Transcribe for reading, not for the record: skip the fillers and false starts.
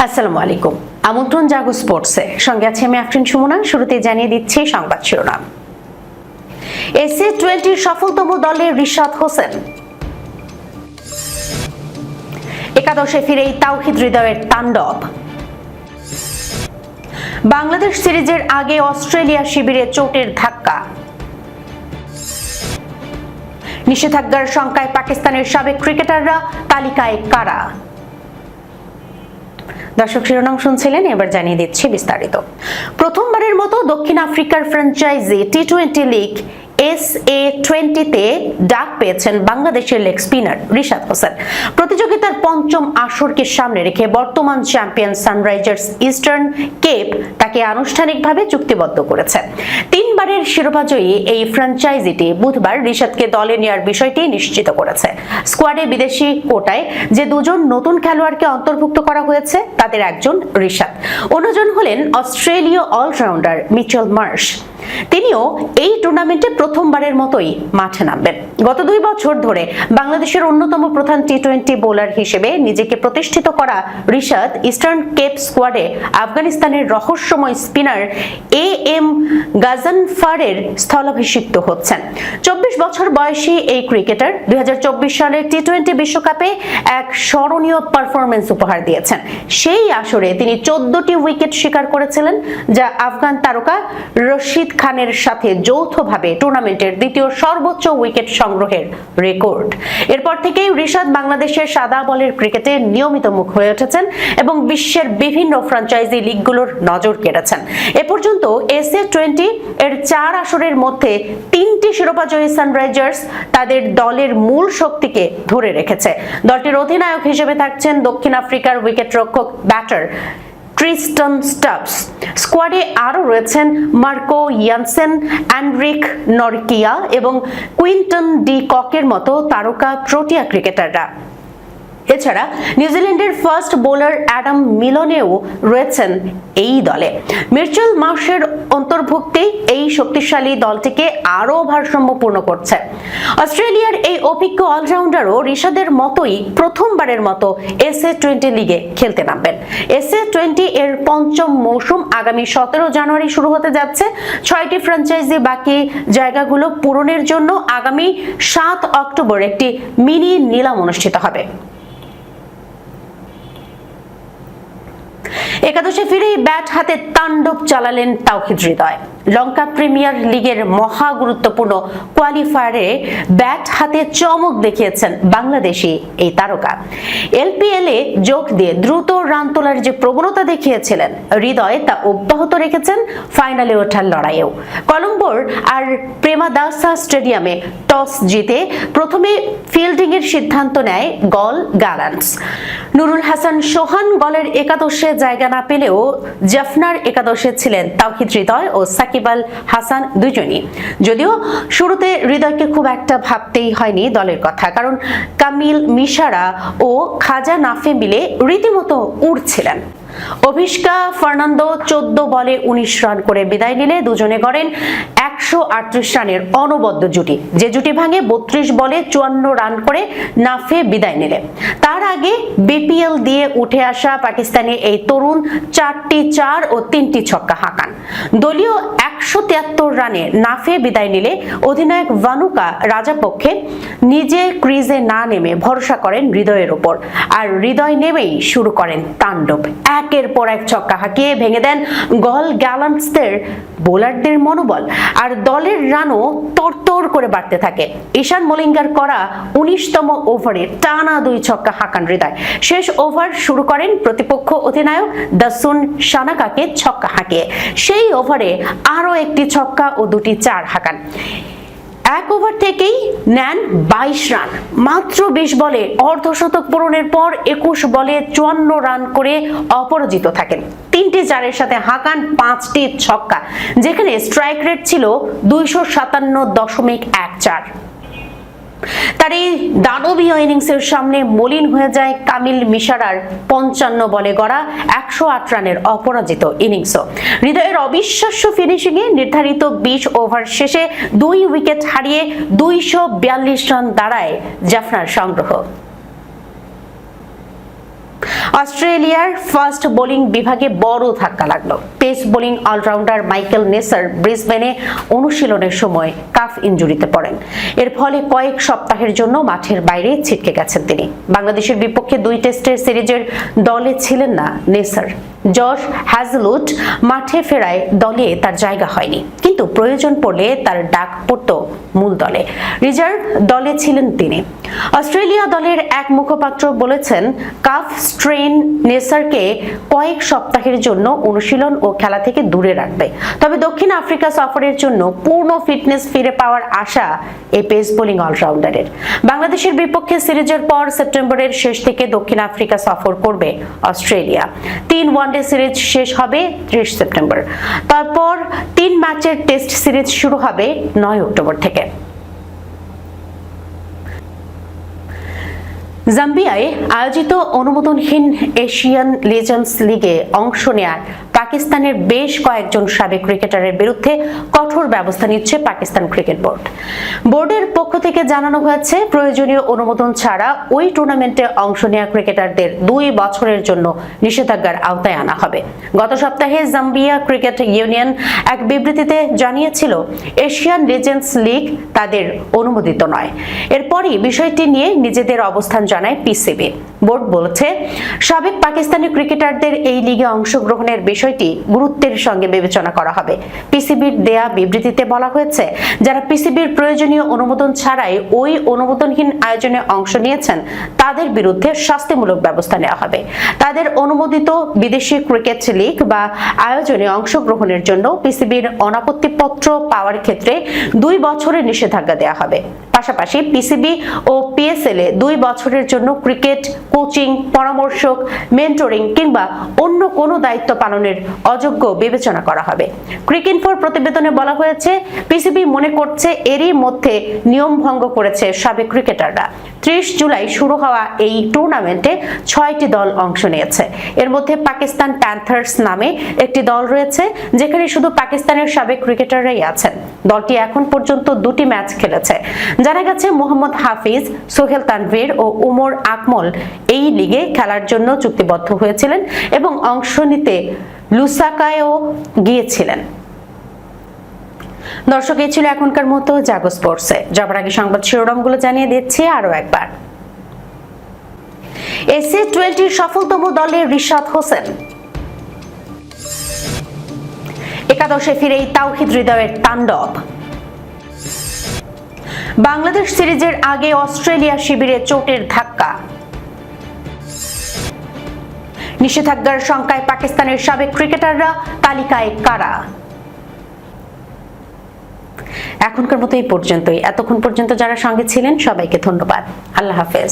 আসসালামু আলাইকুম। আমন্ত্রণ জাগো স্পোর্টসে, সঙ্গে আছি আমি আফরিন সুমনা। শুরুতেই জানিয়ে দিচ্ছি সংবাদ শিরোনাম। এসএ-20 সফলতম দলে রিশাদ হোসেন। একাদশে ফিরেই তাওহিদ হৃদয়ের তাণ্ডব। বাংলাদেশ সিরিজের আগে অস্ট্রেলিয়া শিবিরে চোটের ধাক্কা। নিষেধাজ্ঞার শঙ্কায় পাকিস্তানের সাবেক ক্রিকেটাররা তালিকায় কারা? দর্শক, শিরোনাম শুনছিলেন, এবার জানিয়ে দিচ্ছি বিস্তারিত। প্রথমবারের মতো দক্ষিণ আফ্রিকার ফ্র্যাঞ্চাইজি টি-20 লিগ এসএ-20 তে ডাক পেয়েছেন বাংলাদেশের লেগ স্পিনার রিশাদ হোসেন। প্রতিযোগিতার পঞ্চম আসরকে সামনে রেখে বর্তমান চ্যাম্পিয়ন সানরাইজার্স ইস্টার্ন কেপ তাকে আনুষ্ঠানিকভাবে চুক্তিবদ্ধ করেছে। তিনবারের শিরোপাজয়ী এই ফ্র্যাঞ্চাইজিটি বুধবার রিশাদকে দলে নেওয়ার বিষয়টি নিশ্চিত করেছে। স্কোয়াডে বিদেশি কোটায় যে দুজন নতুন খেলোয়াড়কে অন্তর্ভুক্ত করা হয়েছে তাদের একজন রিশাদ, অন্যজন হলেন অস্ট্রেলীয় অলরাউন্ডার মিচেল মার্শ। তিনিও এই টুর্নামেন্টে প্রথমবারের মতোই মাঠে নামবেন। গত 2 বছর ধরে বাংলাদেশের অন্যতম প্রধান টি-20 বোলার হিসেবে নিজেকে প্রতিষ্ঠিত করা রিশাদ ইস্টার্ন কেপ স্কোয়াডে আফগানিস্তানের রহস্যময় স্পিনার এ.এম. গাজনফারের স্থলাভিষিক্ত হচ্ছেন। 24 বছর বয়সী এই ক্রিকেটার 2024 সালের টি-20 বিশ্বকাপে এক স্মরণীয় পারফরমেন্স উপহার দিয়েছেন। সেই আসরে তিনি 14টি উইকেট শিকার করেছিলেন, যা আফগান তারকা রশিদ খানের সাথে যৌথভাবে টুর্নামেন্টের দ্বিতীয় সর্বোচ্চ উইকেট সংগ্রহের রেকর্ড। এরপর থেকেই রিশাদ বাংলাদেশের সাদা বলের ক্রিকেটে নিয়মিত মুখ হয়ে উঠেছেন এবং বিশ্বের বিভিন্ন ফ্র্যাঞ্চাইজি লিগগুলোর নজর কেড়েছেন। এ পর্যন্ত এসএ-20 এর 4 আসরের মধ্যে 3টি শিরোপাজয়ী সানরাইজার্স তাদের দলের মূল শক্তিকে ধরে রেখেছে। দলটির অধিনায়ক হিসেবে থাকছেন দক্ষিণ আফ্রিকার উইকেটরক্ষক ব্যাটার ট্রিস্টন স্টাবস। স্কোয়াডে আরও রয়েছেন মার্কো ইয়ানসেন, অ্যান্ড্রিক নরকিয়া এবং কুইন্টন ডি ককের মতো তারকা প্রোটিয়া ক্রিকেটাররা। এছাড়া নিউজিল্যান্ডের ফাস্ট বোলার অ্যাডাম মিলনেও রয়েছেন এই দলে। মিচেল মার্শের অন্তর্ভুক্তি এই শক্তিশালী দলটিকে আরও ভারসাম্যপূর্ণ করছে। অস্ট্রেলিয়ার এই অভিজ্ঞ অলরাউন্ডারও রিশাদের মতোই প্রথমবারের মতো এসএ-20 লিগে খেলতে নামবেন। এসএ-20 এর পঞ্চম মৌসুম আগামী 17 জানুয়ারি শুরু হতে যাচ্ছে। 6টি ফ্র্যাঞ্চাইজি বাকি জায়গাগুলো পূরণের জন্য আগামী 7 অক্টোবর একটি মিনি নিলাম অনুষ্ঠিত হবে। একাদশে ফিরেই ব্যাট হাতে তাণ্ডব চালালেন তাওহিদ হৃদয়। লঙ্কা প্রিমিয়ার লিগের মহা গুরুত্বপূর্ণ কোয়ালিফায়ারে ব্যাট হাতে চমক দেখিয়েছেন বাংলাদেশি এই তারকা। এলপিএল এ যোগ দিয়ে দ্রুত রান তোলার যে প্রবণতা দেখিয়েছিলেন হৃদয়, তা অব্যাহত রেখেছেন ফাইনালে ওঠার লড়াইয়েও। কলম্বোর আর প্রেমাদাসা স্টেডিয়ামে টস জিতে প্রথমে ফিল্ডিং এর সিদ্ধান্ত নেয় গল গ্যালান্টস। নুরুল হাসান সোহান গলের একাদশে জায়গা না পেলেও জাফনার একাদশে ছিলেন তাওহিদ হৃদয় ও সাকিব আল হাসান দুজনই। যদিও শুরুতে হৃদয়কে খুব একটা ভাবতেই হয়নি দলের কথা, কারণ কামিল মিশারা ও খাজা নাফে মিলে রীতিমতো উড়ছিলেন। অভিষ্কা ফার্নান্দো 14 বলে 19 রান করে বিদায় নিলে দুজনে গড়েন 138 রানের অনবদ্য জুটি, যে জুটি ভাঙে 32 বলে 54 রান করে নাফে বিদায় নিলে। তার আগে বিপিএল দিয়ে উঠে আসা পাকিস্তানি এই তরুণ 4টি 4 ও 3টি ছক্কা হাঁকান। দলীয় 173 রানে নাফে বিদায় নিলে অধিনায়ক ভানুকা রাজাপক্ষে নিজে ক্রিজে না নেমে ভরসা করেন হৃদয়ের উপর, আর হৃদয় নেমেই শুরু করেন তাণ্ডব। একের পর এক ছক্কা হাঁকিয়ে ভেঙে দেন গল গ্যালান্টসদের বোলারদের মনোবল, আর দলের রানও তরতর করে বাড়তে থাকে। ঈশান মলিঙ্গার করা 19তম ওভারে টানা 2 ছক্কা হাঁকান হৃদয়। শেষ ওভার শুরু করেন প্রতিপক্ষ অধিনায়ক দাসুন সানাকাকে ছক্কা হাঁকিয়ে। সেই ওভারে আরও একটি ছক্কা ও 2টি 4 হাঁকান। এক ওভার থেকেই নেন 22 রান। মাত্র 20 বলে অর্ধশতক পূরণের পর 21 বলে 54 রান করে অপরাজিত থাকেন। 3টি 4-এর সাথে হাঁকান 5টি ছক্কা, যেখানে স্ট্রাইক রেট ছিল 257.14। তার এই দানবীয় ইনিংসের সামনে মলিন হয়ে যায় কামিল মিশারার 55 বলে গড়া 108 রানের অপরাজিত ইনিংসও। হৃদয়ের অবিশ্বাস্য ফিনিশিংয়ে নির্ধারিত 20 ওভার শেষে 2 উইকেট হারিয়ে 242 রান দাঁড়ায় জাফনার সংগ্রহ। অস্ট্রেলিয়ার ফাস্ট বোলিং বিভাগে বড় ধাক্কা লাগলো। Pace bowling allrounder Michael Neser ব্রিসবেনে অনুশীলনের সময় কাফ ইনজুরিতে পড়েন। এর ফলে কয়েক সপ্তাহের জন্য মাঠের বাইরে ছিটকে গেছেন তিনি। বাংলাদেশের বিপক্ষে 2 টেস্টের সিরিজের দলে ছিলেন না নেসার। জশ হ্যাজেলউড মাঠে ফেরায় দলে তার জায়গা হয়নি, কিন্তু প্রয়োজন পড়লে তার ডাক পড়ত মূল দলে। রিজার্ভ দলে ছিলেন তিনি। অস্ট্রেলিয়া দলের এক মুখপাত্র বলেছেন, কাফ স্ট্রেন নেসারকে কয়েক সপ্তাহের জন্য অনুশীলন ও খেলা থেকে দূরে রাখবে। তবে দক্ষিণ আফ্রিকা সফরের জন্য পূর্ণ ফিটনেস ফিরে পাওয়ার আশা এই পেস বোলিং অলরাউন্ডারের। বাংলাদেশের বিপক্ষে সিরিজের পর সেপ্টেম্বরের শেষ থেকে দক্ষিণ আফ্রিকা সফর করবে অস্ট্রেলিয়া। 3 ওয়ানডে সিরিজ শেষ হবে 30 সেপ্টেম্বর। তারপর 3 ম্যাচের টেস্ট সিরিজ শুরু হবে 9 অক্টোবর থেকে। জাম্বিয়ায় আয়োজিত অনুমোদনহীন এশিয়ান লেজেন্ডস লিগে অংশ নেয়ার পাকিস্তানের বেশ কয়েকজন সাবেক ক্রিকেটারের বিরুদ্ধে কঠোর ব্যবস্থা নিচ্ছে পাকিস্তান ক্রিকেট বোর্ড। বোর্ডের পক্ষ থেকে জানানো হয়েছে, প্রয়োজনীয় অনুমোদন ছাড়া ওই টুর্নামেন্টে অংশ নেওয়া ক্রিকেটারদের 2 বছরের জন্য নিষেধাজ্ঞার আওতায় আনা হবে। গত সপ্তাহে জাম্বিয়া ক্রিকেট ইউনিয়ন এক বিবৃতিতে জানিয়েছিল, এশিয়ান লেজেন্ডস লিগ তাদের অনুমোদিত নয়। এরপরই বিষয়টি নিয়ে নিজেদের অবস্থান জানায় পিসিবি। বোর্ড বলেছে, সাবেক পাকিস্তানি ক্রিকেটারদের এই লিগে অংশগ্রহণের বিষয়টি গুরুত্বের সঙ্গে বিবেচনা করা হবে। পিসিবির দেয়া বিবৃতিতে বলা হয়েছে, যারা পিসিবির প্রয়োজনীয় অনুমোদন ছাড়াই ওই অনুমোদনহীন আয়োজনে অংশ নিয়েছেন তাদের বিরুদ্ধে শাস্তিমূলক ব্যবস্থা নেওয়া হবে। তাদের অনুমোদিত বিদেশি ক্রিকেট লিগ বা আয়োজনে অংশগ্রহণের জন্য পিসিবির অনাপত্তিপত্র পাওয়ার ক্ষেত্রে 2 বছরের নিষেধাজ্ঞা দেওয়া হবে। পাশাপাশি পিসিবি ও পিএসএল এ 2 বছরের জন্য ক্রিকেট কোচিং, পরামর্শক, মেন্টরিং কিংবা অন্য কোনো দায়িত্ব পালনের অযোগ্য বিবেচনা করা হবে। ক্রিকইনফোর প্রতিবেদনে বলা হয়েছে, পিসিবি মনে করছে এরই মধ্যে নিয়ম ভঙ্গ করেছে সাবেক ক্রিকেটাররা। 30 জুলাই শুরু হওয়া এই টুর্নামেন্টে 6টি দল অংশ নিয়েছে। এর মধ্যে পাকিস্তান প্যান্থার্স নামে একটি দল রয়েছে, যেখানে শুধু পাকিস্তানের সাবেক ক্রিকেটাররাই আছেন। দলটি এখন পর্যন্ত 2টি ম্যাচ খেলেছে। জানা গেছে, মোহাম্মদ হাফিজ, সোহেল তানভীর ও উমর আকমল এই লিগে খেলার জন্য চুক্তিবদ্ধ হয়েছিলেন এবং অংশ নিতে লুসাকায়ও গিয়েছিলেন। দর্শক, এই ছিল এখনকার মতো জাগো স্পোর্টসে। যাবার আগে সংবাদ শিরোনামগুলো জানিয়ে দিচ্ছি আরো একবার। SC20 সফলতম দলে রিশাদ হোসেন। একাদশে ফিরেই তাওহিদ হৃদয়ের তাণ্ডব। বাংলাদেশ সিরিজের আগে অস্ট্রেলিয়া শিবিরে চোটের ধাক্কা। নিষেধাজ্ঞার শঙ্কায় পাকিস্তানের সাবেক ক্রিকেটাররা তালিকায় কারা। এখনকার মতো এই পর্যন্তই। এতক্ষণ পর্যন্ত যারা সঙ্গে ছিলেন সবাইকে ধন্যবাদ। আল্লাহ হাফেজ।